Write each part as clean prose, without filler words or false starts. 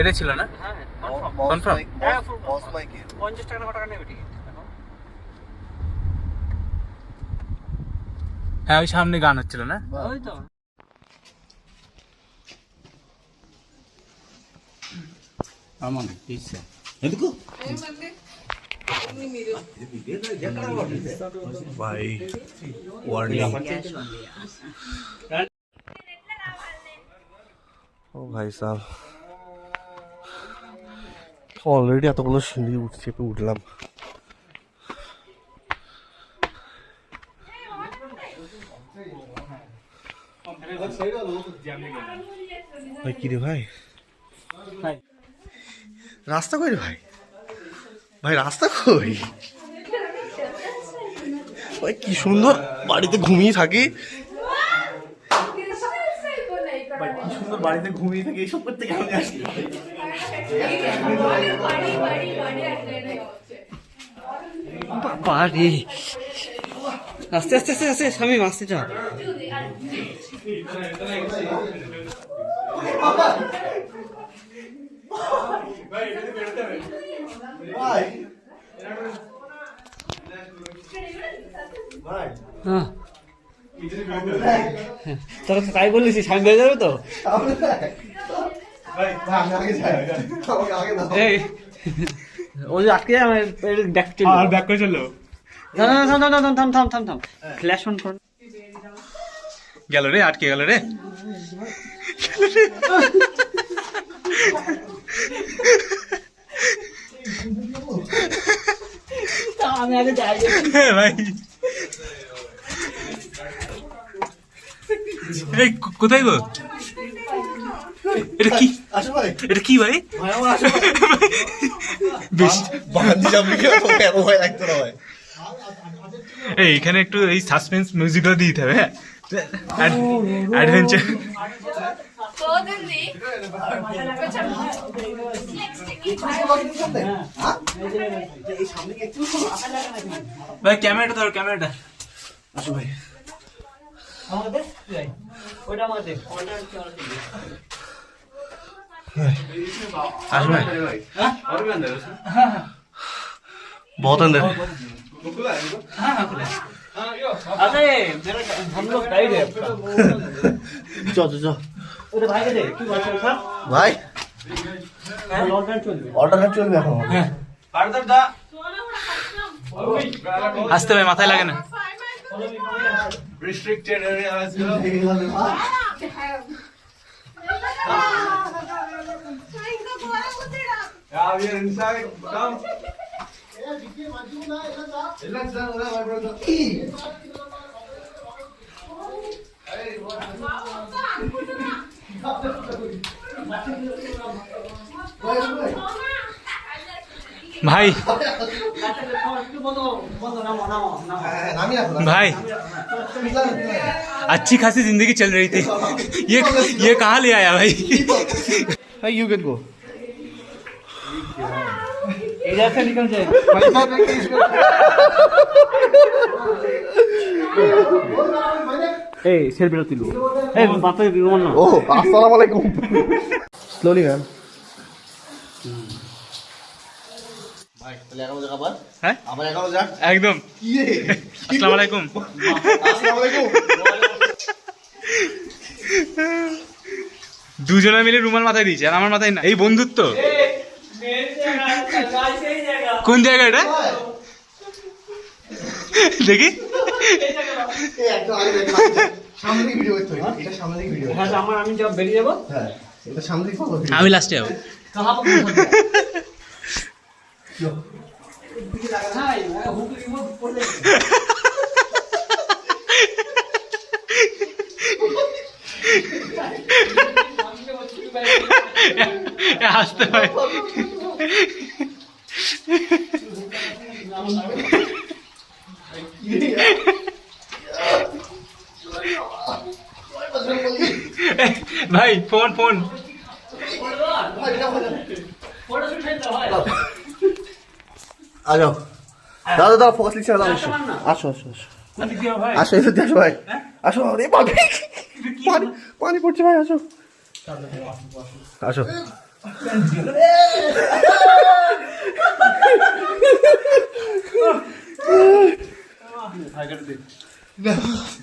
এটা ছিল না? কনফার্ম? 50 টাকা নেবে টিকিট। হ্যাঁ, ওই সামনে গান হচ্ছিল না? ওই তো भाई वार्निंग ও ভাই সাহেব অলরেডি এতগুলো সিঁড়ি চেপে উঠলাম। ভাই কি রে ভাই, রাস্তা কই রে ভাই? ভাই রাস্তা কই? ভাই কি সুন্দর বাড়িতে ঘুমিয়ে থাকি, কি সুন্দর বাড়িতে ঘুমিয়ে থাকি, এইসব করতে কেমন আসি? বাবা রে, আস্তে আস্তে আস্তে আস্তে স্বামী আস্তে যা। তোর তাই বলিস স্বামী বেড়ে যাবে তো? ও যে আটকে যায়, আমার ব্যাক করে চললো। থাম ফ্ল্যাশ অন কর। গেল রে, আটকে গেল রে। আমি আগে যাই ভাই এই কোথায় গো? এটা কি? এটা কি ভাই? বেশ বান্দি যাবি কি এত ভয় লাগতো না ভাই। এই এখানে একটু এই সাসপেন্স মিউজিকও দিতে হবে। হ্যাঁ, অ্যাডভেঞ্চার। ভাই ক্যামেরাটা ধরো, ক্যামেরাটা। আসো ভাই, আসো ভাই। बहुत अंदर है। अरे मेरा हम लोग गाइड है आपका। चलो ওরে ভাইকে দে, কি বলছ স্যার? भाई লন্ডন চলবে। অর্ডার চলবে এখন। হ্যাঁ, আসতে ভাই, মাথায় লাগে না। Restricted area, let's go. Yeah, we are inside. Come. Relax down, my brother. भाई भाई अच्छी खासी जिंदगी चल रही थी, ये कहाँ ले आया भाई? Hey, you can go. इधर से निकल जाए। এই সেলফিটা তুলো। এই মাথায় বিমান না। Oh, assalamu alaikum. Slowly man. ভাই তাহলে এখনো যা খাবার? হ্যাঁ, আবার এখনো যা? একদম। কি রে? আসসালামু আলাইকুম। আসসালামু আলাইকুম। দুজনে মিলে রুমাল মাথায় দিয়েছে আর আমার মাথায় না। এই বন্ধুত্ব। কোন জায়গা এটা দেখি? এই একদম আগে দেখ, সামনে থেকে ভিডিও করতে হবে। এটা সামনে থেকে ভিডিও। হ্যাঁ আমার আমি যখন বেরিয়ে যাব, হ্যাঁ, এটা সামনে থেকে ফটো ভিডিও। আমি লাস্টে যাবো। कहां पर हाय हुक रिमोट पड़े। আসতে হয়। ভাই ফোন ফোন आ जाओ दादा दादा फोकस नीचे लगाओ आशो आशो आशो आशो इधर देखो भाई आशो अरे बाप रे पानी पानी पड़ भाई आशो আসো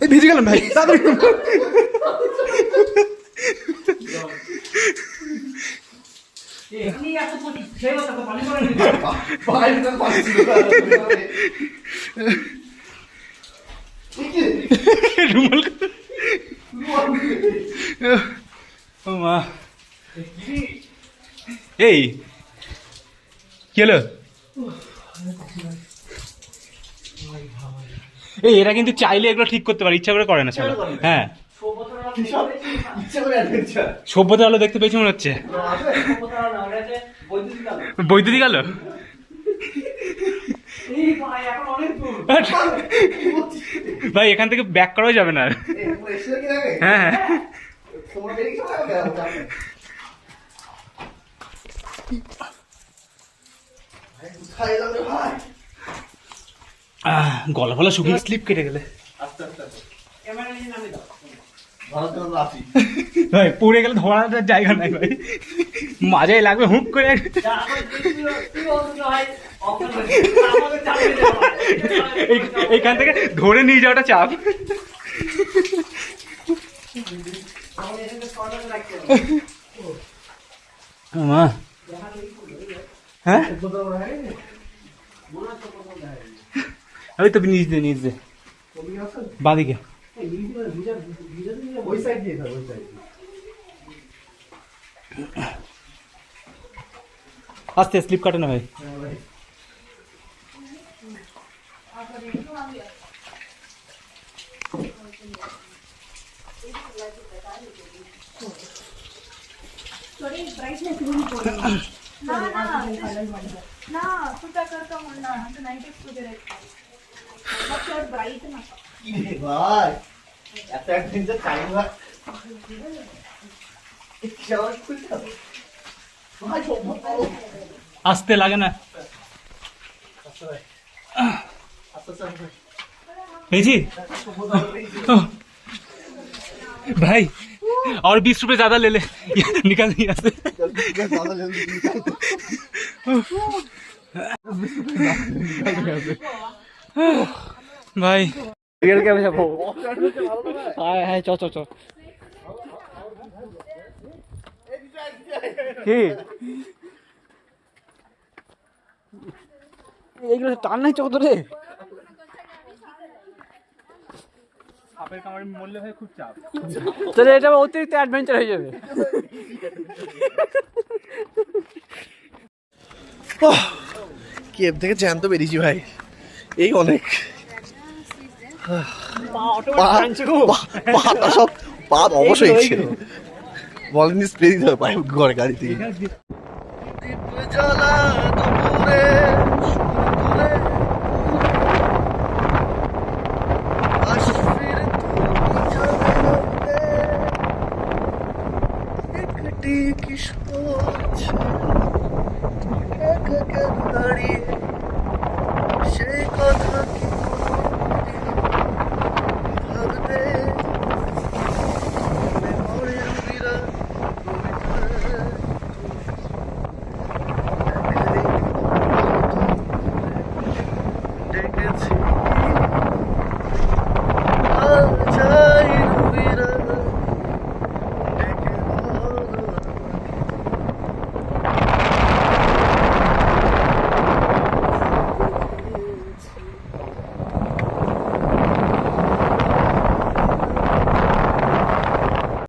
এই ভিজে গেলাম ভাই তাড়াতাড়ি। রুমাল ও মা, এই কি হলো? এই এরা কিন্তু চাইলে এগুলো ঠিক করতে পারে, ইচ্ছা করে করে না ছাড়া। হ্যাঁ সভ্যতা আলো দেখতে পেয়েছি মনে হচ্ছে। বৈদ্যুতিক আলো ভাই এখান থেকে ব্যাক করাও যাবে না। হ্যাঁ গলা ফলা শুকিয়ে স্লিপ কেটে গেলে ভাই পড়ে গেলে ধরার জায়গা নাই ভাই, মাজায় লাগবে হুক করে। এইখান থেকে ধরে নিয়ে যাওয়াটা চাপ। মা হ্যাঁ ওই তো নিচ দে বাদিকে। আস্তে স্লিপ কাটে না ভাই। ना तुझा करतो म्हणणार आता 90s वगैरे मग ब्राईट नका ভাই এত অ্যাডভেঞ্চার চাই না आस्ते लगे ना जी भाई और 20 रुपए ज्यादा ले ले निकल यहाँ से। भाई চ চ চ কি এইগুলো টান নাই চোখ ধরে সাপের কামড়ে মরলে ভাই খুব চাপ। তাহলে এটা অতিরিক্ত অ্যাডভেঞ্চার হয়ে যাবে। কেপ থেকে জ্যান্ত বেরিয়েছি ভাই, এই অনেক পাটা সব পা অবশ্যই ছিল, বলেনি স্প্রে দিতে হবে পায়ে ঘরে গাড়ি থেকে। কি